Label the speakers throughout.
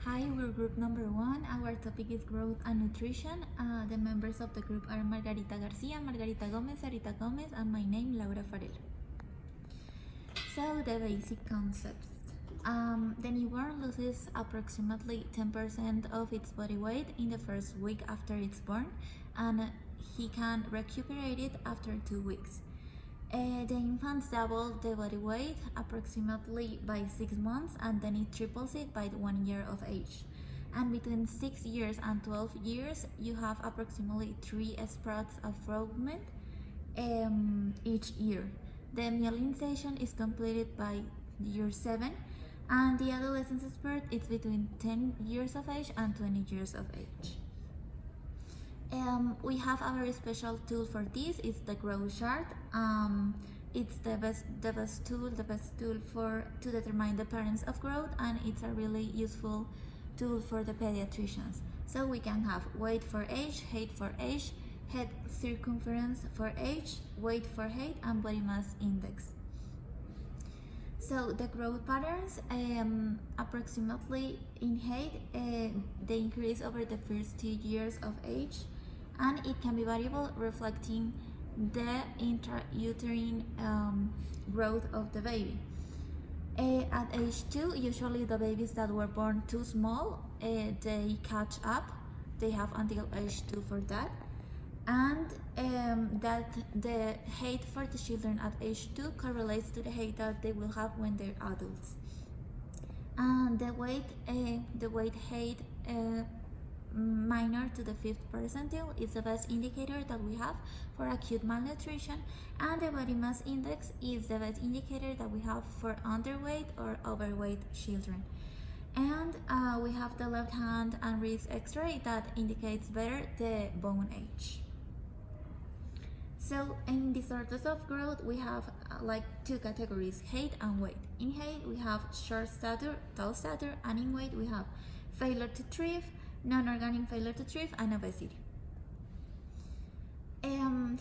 Speaker 1: Hi, we're group number 1. Our topic is growth and nutrition. The members of the group are Margarita Garcia, Margarita Gomez, Sarita Gomez, and my name, Laura Farelo. So, the basic concepts. The newborn loses approximately 10% of its body weight in the first week after it's born, and he can recuperate it after 2 weeks. The infants double the body weight approximately by 6 months, and then it triples it by 1 year of age. And between 6 years and 12 years, you have approximately 3 sprouts of movement each year. The myelinization is completed by year 7, and the adolescence spurt is between 10 years of age and 20 years of age. We have a very special tool for this. It's the growth chart. It's the best tool to determine the parents of growth, and it's a really useful tool for the pediatricians. So we can have weight for age, height for age, head circumference for age, weight for height, and body mass index. So the growth patterns, approximately in height, they increase over the first 2 years of age, and it can be variable, reflecting the intrauterine growth of the baby. At age 2, usually the babies that were born too small, they catch up. They have until age 2 for that. And that the height for the children at age 2 correlates to the height that they will have when they're adults. And the weight height minor to the 5th percentile is the best indicator that we have for acute malnutrition, and the body mass index is the best indicator that we have for underweight or overweight children. And we have the left hand and wrist x-ray that indicates better the bone age. So in disorders of growth, we have like 2 categories, height and weight. In height, we have short stature, tall stature, and in weight, we have failure to thrive, non-organic failure to thrive, and obesity.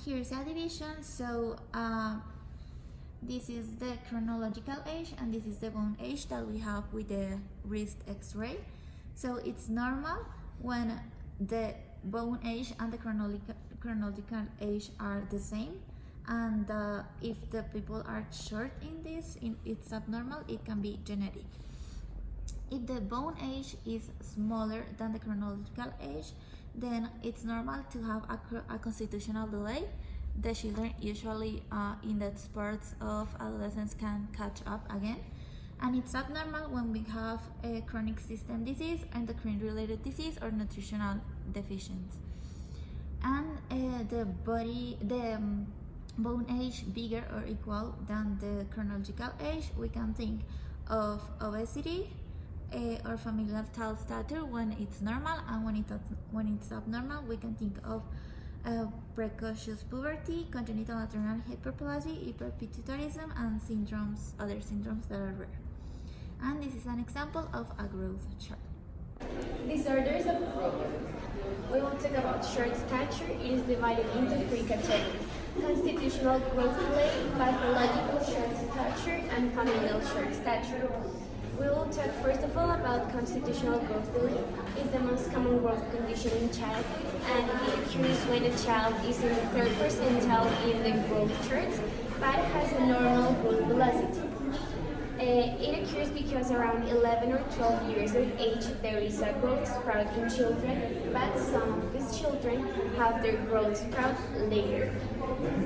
Speaker 1: Here's a division. So this is the chronological age, and this is the bone age that we have with the wrist x-ray. So it's normal when the bone age and the chronological age are the same, and if the people are short in this, it's abnormal. It can be genetic. If the bone age is smaller than the chronological age, then it's normal to have a constitutional delay. The children usually in the spurts of adolescence can catch up again. And it's abnormal when we have a chronic system disease, endocrine-related disease, or nutritional deficiency. And the bone age bigger or equal than the chronological age, we can think of obesity, or familial tall stature when it's normal, and when it's abnormal, we can think of precocious puberty, congenital adrenal hyperplasia, hyperpituitarism, and other syndromes that are rare. And this is an example of a growth chart.
Speaker 2: Disorders of growth. We will talk about short stature. It is divided into 3 categories: constitutional growth delay, pathological short stature, and familial short stature. We will talk first of all about constitutional growth delay. It's the most common growth condition in childhood, and it occurs when a child is in the 3rd percentile in the growth charts, but has a normal growth velocity. It occurs because around 11 or 12 years of age there is a growth sprout in children, but some of these children have their growth sprout later.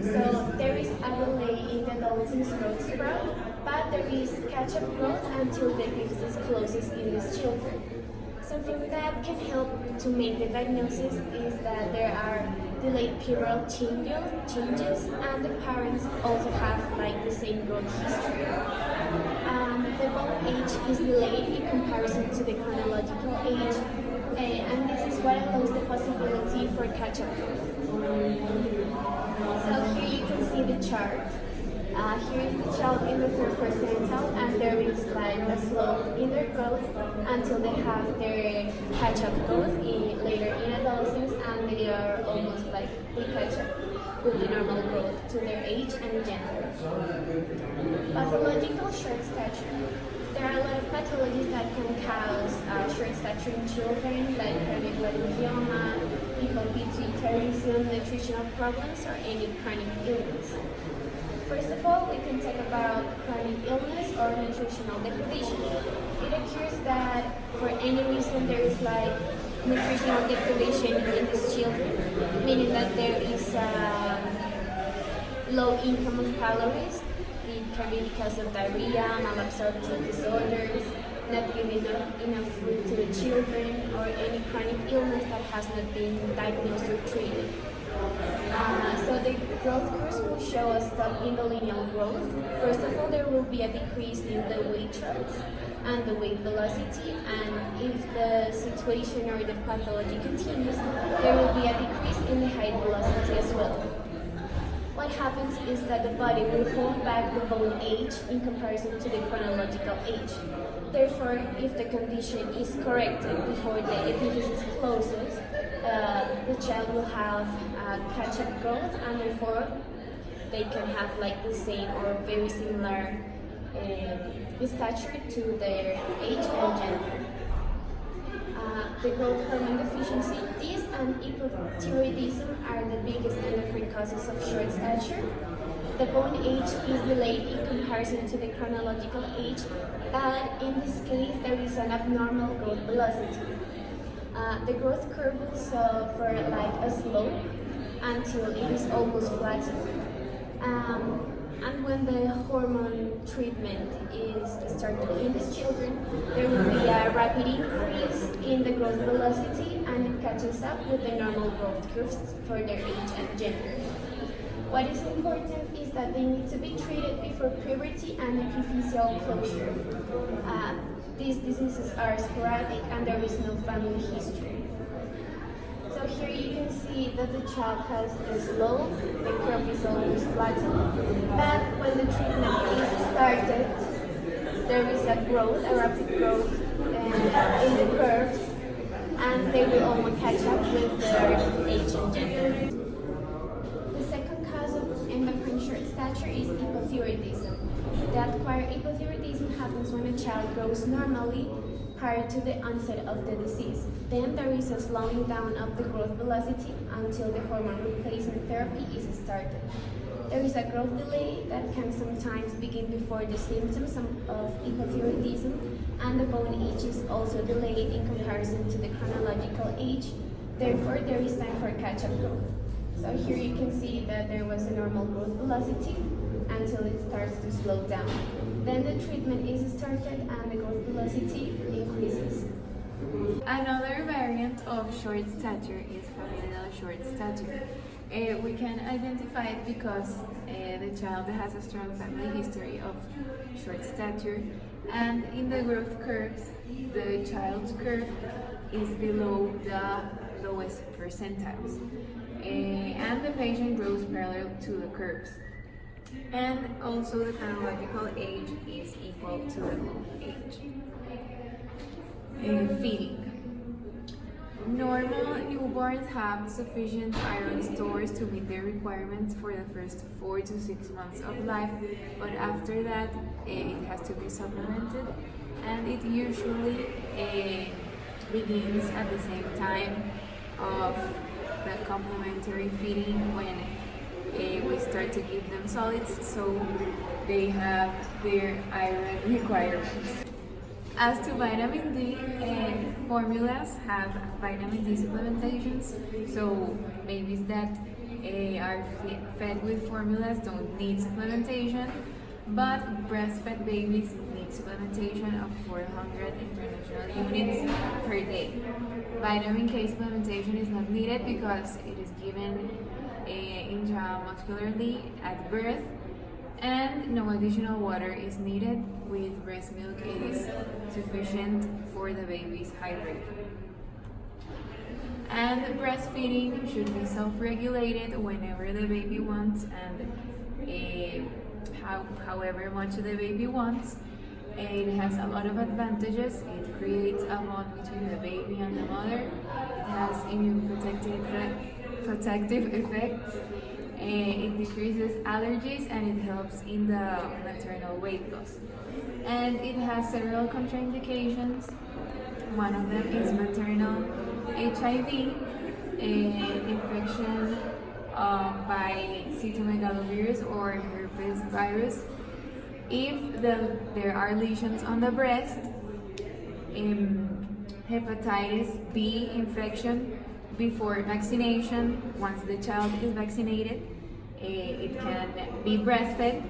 Speaker 2: So there is a delay in the adolescent's growth sprout, but there is catch-up growth until the epiphysis closes in these children. Something that can help to make the diagnosis is that there are delayed pubertal changes, and the parents also have like the same growth history. The bone age is delayed in comparison to the chronological age, and this is what allows the possibility for catch-up growth. So here you can see the chart. Here is the child in the 3rd percentile, and there is like a slope in their growth until they have their catch-up growth later in adolescence, and they are almost like they catch up with the normal growth to their age and gender. Pathological short stature. There are a lot of pathologies that can cause short stature stature in children, like chronic laryngioma, hypopituitarism, nutritional problems, or any chronic illness. First of all, we can talk about chronic illness or nutritional deprivation. It occurs that for any reason there is like nutritional deprivation in these children, meaning that there is low income of calories. It can be because of diarrhea, malabsorption disorders, not giving enough food to the children, or any chronic illness that has not been diagnosed or treated. So the growth curves will show a stop in the linear growth. First of all, there will be a decrease in the weight charts and the weight velocity, and if the situation or the pathology continues, there will be a decrease in the height velocity as well. What happens is that the body will hold back the bone age in comparison to the chronological age. Therefore, if the condition is corrected before the epiphysis closes, the child will have catch-up growth, and therefore they can have like the same or very similar stature to their age and gender. The growth hormone deficiency, this and hypothyroidism are the biggest endocrine causes of short stature. The bone age is delayed in comparison to the chronological age, but in this case there is an abnormal growth velocity. The growth curve will suffer like a slope until it is almost flattened. And when the hormone treatment is started in these children, there will be a rapid increase in the growth velocity, and it catches up with the normal growth curves for their age and gender. What is important is that they need to be treated before puberty and epiphyseal closure. These diseases are sporadic and there is no family history. So here you can see that the child has a slope, the curve is almost flattened, but when the treatment is started, there is a growth, a rapid growth in the curves, and they will almost catch up with their age and gender. The second cause of endocrine short stature is hypothyroidism. The acquired hypothyroidism happens when a child grows normally prior to the onset of the disease. Then there is a slowing down of the growth velocity until the hormone replacement therapy is started. There is a growth delay that can sometimes begin before the symptoms of hypothyroidism, and the bone age is also delayed in comparison to the chronological age. Therefore, there is time for catch-up growth. So here you can see that there was a normal growth velocity until it starts to slow down. Then the treatment is started and the growth velocity increases.
Speaker 3: Another variant of short stature is familial short stature. We can identify it because the child has a strong family history of short stature, and in the growth curves, the child's curve is below the lowest percentiles, and the patient grows parallel to the curves. And also the chronological age is equal to the bone age. Feeding. Normal newborns have sufficient iron stores to meet their requirements for the first 4 to 6 months of life, but after that it has to be supplemented, and it usually begins at the same time of the complementary feeding when we start to give them solids, so they have their iron requirements. As to vitamin D, formulas have vitamin D supplementations, so babies that are fed with formulas don't need supplementation, but breastfed babies need supplementation of 400 international units per day. Vitamin K supplementation is not needed because it is given intramuscularly at birth, and no additional water is needed. With breast milk, it is sufficient for the baby's height rate. And breastfeeding should be self-regulated whenever the baby wants, and however much the baby wants. It has a lot of advantages. It creates a bond between the baby and the mother. It has immune protective effects. It decreases allergies, and it helps in the maternal weight loss. And it has several contraindications, One of them is maternal HIV, infection by cytomegalovirus or herpes virus. If there are lesions on the breast, hepatitis B infection before vaccination. Once the child is vaccinated, it can be breastfed,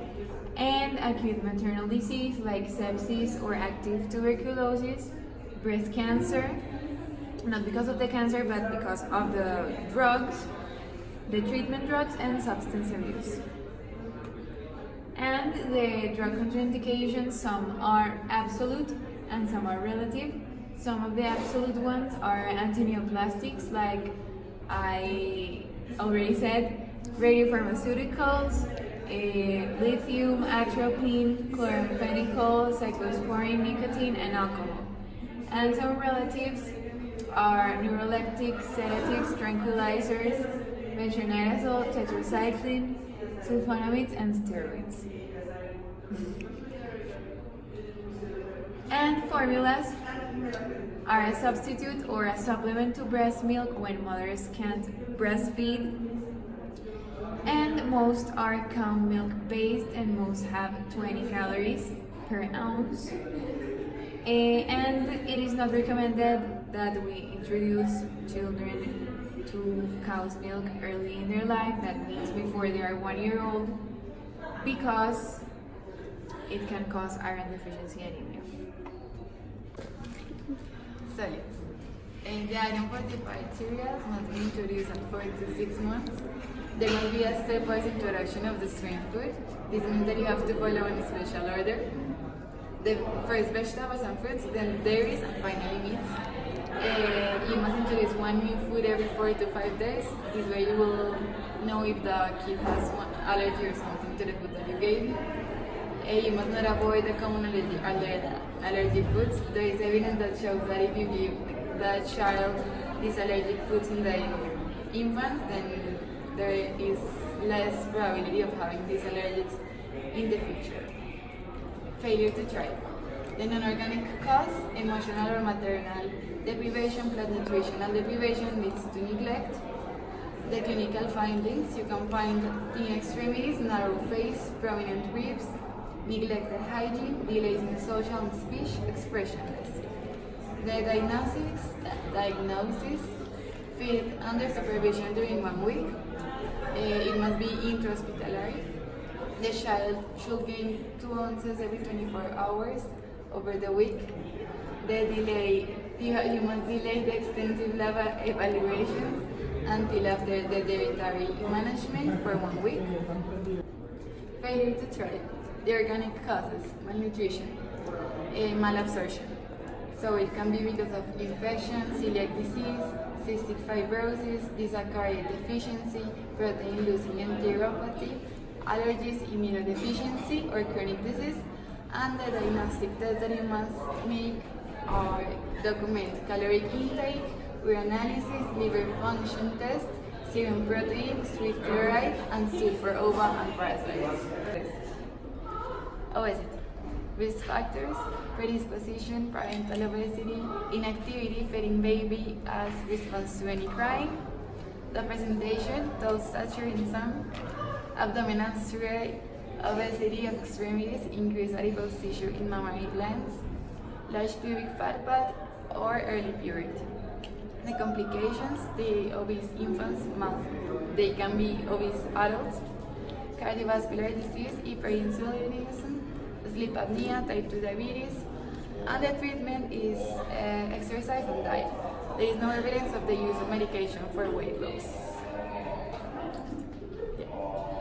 Speaker 3: and acute maternal disease like sepsis or active tuberculosis, breast cancer, not because of the cancer but because of the drugs, the treatment drugs, and substance abuse. And the drug contraindications, some are absolute and some are relative. Some of the absolute ones are antineoplastics, like I already said, radiopharmaceuticals, lithium, atropine, chloramphenicol, cyclosporine, nicotine, and alcohol. And some relatives are neuroleptics, sedatives, tranquilizers, metronidazole, tetracycline, sulfonamides, and steroids. And formulas are a substitute or a supplement to breast milk when mothers can't breastfeed. And most are cow milk based, and most have 20 calories per ounce. And it is not recommended that we introduce children to cow's milk early in their life, that means before they are 1 year old, because it can cause iron deficiency anemia.
Speaker 4: Solids. The iron fortified cereals must be introduced at 4 to 6 months. There must be a stepwise introduction of the strain food. This means that you have to follow a special order. The first vegetables and fruits, then dairies, and finally meats. You must introduce one new food every 4 to 5 days. This way you will know if the kid has one allergy or something to the food that you gave. You must not avoid the common allergic foods. There is evidence that shows that if you give the child these allergic foods in the infant, then there is less probability of having these allergies in the future. Failure to thrive. The non-organic cause, emotional or maternal deprivation plus nutritional deprivation leads to neglect. The clinical findings, you can find thin extremities, narrow face, prominent ribs, neglected hygiene, delays in social and speech, expressionless. The diagnosis, feed under supervision during 1 week. It must be intra-hospitalized. The child should gain 2 ounces every 24 hours over the week. The delay, you must delay the extensive lab evaluations until after the dietary management for 1 week. Failure to thrive. The organic causes, malnutrition, malabsorption. So it can be because of infection, celiac disease, cystic fibrosis, disaccharide deficiency, protein-losing enteropathy, allergies, immunodeficiency, or chronic disease. And the diagnostic tests that you must make are document caloric intake, urinalysis, liver function test, serum protein, sweet chloride, and sulfur ova and parasites. Obesity. Risk factors: predisposition, parental obesity, inactivity, feeding baby as response to any crying. The presentation: tall stature in some, abdominal striae, obesity of extremities, increased adipose tissue in mammary glands, large pubic fat pad, or early puberty. The complications: the obese infants they can be obese adults, cardiovascular disease, hyperinsulinism, sleep apnea, type 2 diabetes, and the treatment is exercise and diet. There is no evidence of the use of medication for weight loss.